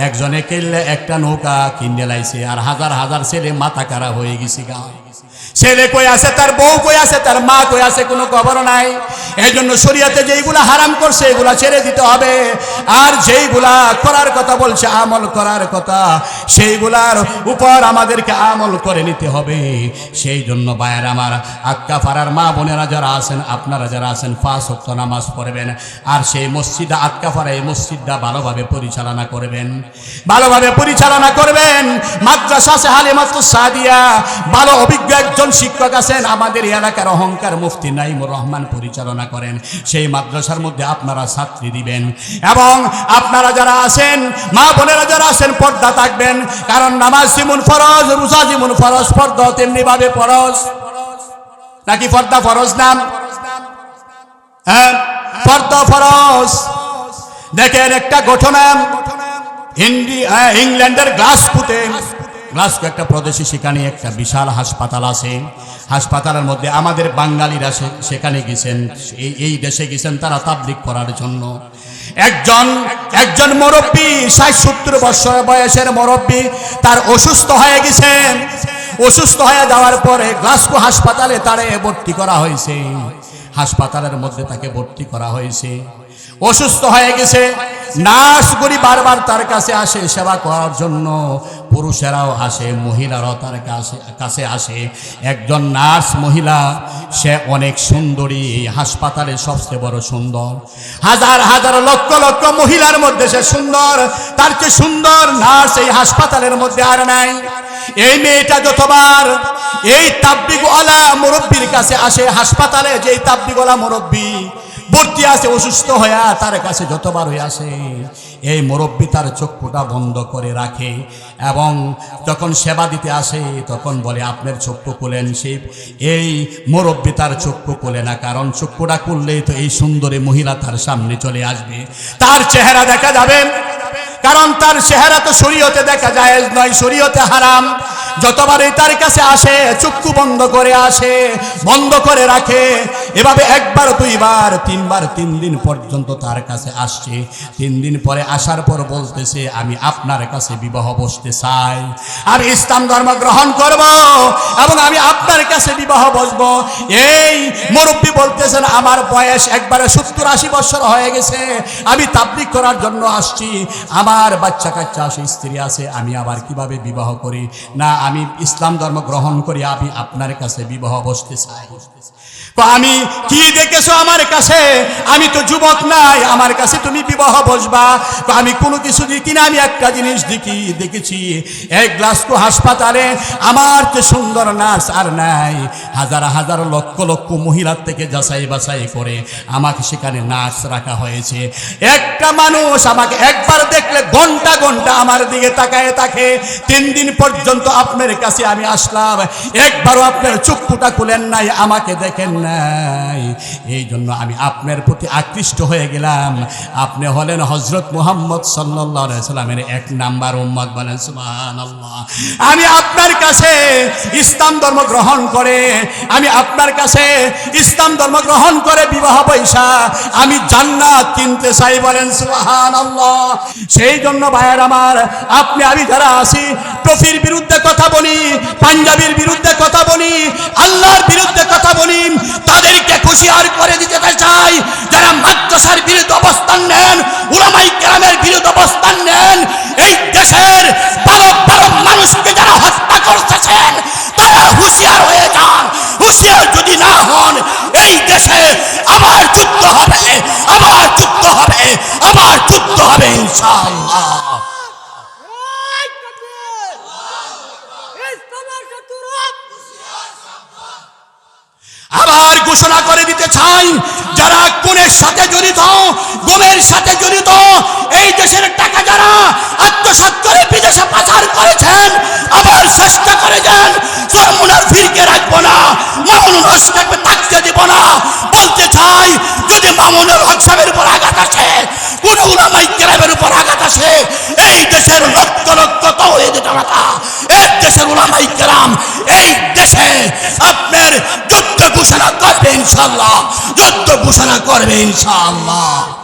A: একজনে কিনলে একটা নৌকা কিনে লাইছে, আর হাজার হাজার ছেলে মাথা খারাপ হয়ে গেছে। ছেলে কই আছে, তার বউ কই আছে, তার মা কই আছে, কোনো খবর নাই। এই জন্য শরীয়তে যেইগুলা হারাম করছে এগুলা ছেড়ে দিতে হবে, আর যেইগুলা করার কথা বলছে, আমল করার কথা, সেইগুলার উপর আমাদেরকে আমল করে নিতে হবে। সেই জন্য ভাইয়ের আমার, আক্কা পাড়ার মা বোনেরা যারা আছেন, আপনারা যারা আছেন, 5 ওয়াক্ত নামাজ পড়বেন, আর সেই মসজিদে আক্কা পাড়া, এই মসজিদটা ভালোভাবে পরিচালনা করবেন, ভালোভাবে পরিচালনা করবেন। মাদ্রাসা আছে হালিমাতুস সাদিয়া, ভালো অভিজ্ঞ একজন শিক্ষক আছেন, আমাদের এলাকার অহংকার মুফতি নাইমুর রহমান পরিচালনা করেন। সেই মাদ্রাসার মধ্যে আপনারা ছাত্রী দিবেন, এবং আপনারা যারা আছেন, মা বোনেরা যারা আছেন, পর্দা থাকবেন। কারণ নামাজ যেমন ফরজ, রোজা যেমন ফরজ, পর্দা তেমনি ভাবে ফরজ। নাকি পর্দা ফরজ না? হ্যাঁ, পর্দা ফরজ। দেখেন একটা ঘটনা, ইংল্যান্ডের গ্লাসগোতে, গ্লাসগো একটা প্রদেশে, সেখানে একটা বিশাল হাসপাতাল আছে। হাসপাতালের মধ্যে আমাদের বাঙালিরা সেখানে গেছেন, এই দেশে গেছেন তারা তাবলীগ করার জন্য। একজন মুরব্বী, 60-70 বছর বয়সের মুরব্বী, তার অসুস্থ হয়ে গেছেন। অসুস্থ হয়ে যাওয়ার পরে গ্লাসগো হাসপাতালে তারে ভর্তি করা হয়েছে। হাসপাতালের মধ্যে তাকে ভর্তি করা হয়েছে। অসুস্থ হয়ে গেছে, নার্সগুলি বারবার তার কাছে আসে সেবা করার জন্য, পুরুষেরাও আসে, মহিলারাও তার কাছে আসে। একজন নার্স মহিলা, সে অনেক সুন্দরী, এই হাসপাতালের সবচেয়ে বড় সুন্দর। হাজার হাজার লক্ষ লক্ষ মহিলার মধ্যে সে সুন্দর, তার চেয়ে সুন্দর নার্স এই হাসপাতালের মধ্যে আর নাই। এই মেয়েটা যতবার এই তাবলীগওয়ালা মুরব্বীর কাছে আসে, হাসপাতালে যে তাবলীগওয়ালা মুরব্বী ভর্তি আছে অসুস্থ হয়ে, তার কাছে যতবার হয়ে আসে, এই মুরব্বী তার চক্ষুটা বন্ধ করে রাখে, এবং যখন সেবা দিতে আসে তখন বলে আপনার চক্ষু খুলেন। এই মুরব্বী তার চক্ষু খুলে না, কারণ চক্ষুটা খুললেই তো এই সুন্দরী মহিলা তার সামনে চলে আসবে, তার চেহারা দেখা যাবে। কারণ তার চেহারা তো শরীয়তে দেখা জায়েজ নয়, শরীয়তে হারাম। যতবারই তার কাছে আসে চক্ষু বন্ধ করে আসে, বন্ধ করে রাখে। এভাবে একবার দুইবার তিনবার 3 দিন পর্যন্ত তার কাছে আসছে। 3 দিন পরে আসার পর বলতেছে, আমি আপনার কাছে বিবাহ বসতে চাই, আমি ইসলাম ধর্ম গ্রহণ করব এবং আমি আপনার কাছে বিবাহ বসবো। এই মুরব্বী বলতেছেন, আমার বয়স একবারে 70-80 বছর হয়ে গেছে, আমি তাবলীগ করার জন্য আসছি, আমার বাচ্চা কাচ্চা আছে, স্ত্রী আছে, আমি আবার কিভাবে বিবাহ করি? না, আমি ইসলাম ধর্ম গ্রহণ করি, আমি আপনার কাছে বিবাহ বসতে চাই। তো আমি কি দেখেছো আমার কাছে? আমি তো যুবক নাই, আমার কাছে তুমি বিবাহ বসবা? তো আমি কোনো কিছু দেখি না, আমি একটা জিনিস দেখেছি, এক গ্লাসকো হাসপাতালে আমার যে সুন্দর নার্স আর নাই, হাজার হাজার লক্ষ লক্ষ মহিলার থেকে যাচাই বাছাই করে আমাকে সেখানে নার্স রাখা হয়েছে। একটা মানুষ আমাকে একবার দেখলে ঘন্টা ঘন্টা আমার দিকে তাকায় থাকে। 3 দিন পর্যন্ত আপনার কাছে আমি আসলাম, একবারও আপনার চক্ষুটা খুলেন নাই, আমাকে দেখেন নাই। এই জন্য আমি আপনার প্রতি আকৃষ্ট হয়ে গেলাম। আপনি হলেন হযরত মুহাম্মদ সাল্লাল্লাহু আলাইহি সাল্লামের 1 নাম্বার উম্মত, বলেন সুবহানাল্লাহ। আমি আপনার কাছে ইসলাম ধর্ম গ্রহণ করে, আমি আপনার কাছে ইসলাম ধর্ম গ্রহণ করে বিবাহ পয়সা আমি জান্নাত কিনতে চাই, বলেন সুবহানাল্লাহ। সেই জন্য ভাইয়ের আমার, আপনি আমি যারা আছি, টফির বিরুদ্ধে কথা বলি, পাঞ্জাবির বিরুদ্ধে কথা বলি, আল্লাহর বিরুদ্ধে কথা বলি, তাদেরকে হুঁশিয়ার করে দিতে চাই, যারা মাদ্রাসার বিরুদ্ধে অবস্থান নেন, উলামায়ে কেরামের বিরুদ্ধে অবস্থান নেন, এই দেশের বালক বালক মানুষকে যারা হত্যা করতেছেন, তারা হুঁশিয়ার হয়ে যান। হুঁশিয়ার যদি না হন, এই দেশে আবার যুদ্ধ হবে, আবার যুদ্ধ হবে, আবার যুদ্ধ হবে ইনশাআল্লাহ। আবার ঘোষণা করে দিতে চাই, যারা খুনের সাথে জড়িত, গুমের সাথে জড়িত, এই দেশের টাকা যারা আত্মসাৎ করে বিদেশে পাচার করেছেন, আবার চেষ্টা করে যান চরমুনার ফিরকে রাখবো না, মামুনুল হক সাহেবকে থাকতে দেব না। বলতে চাই, যদি মামুনুল হক সাহেবের উপর আঘাত আসে, কোন উলামায়ে কেরামের উপর আঘাত আসে, এই দেশের লক্ষ লক্ষ তাওহীদ জনতা, এই দেশের উলামায়ে কেরাম এই দেশে আপনার যুদ্ধ ঘোষণা করবে ইনশাআল্লাহ, যুদ্ধ ঘোষণা করবে ইনশাআল্লাহ।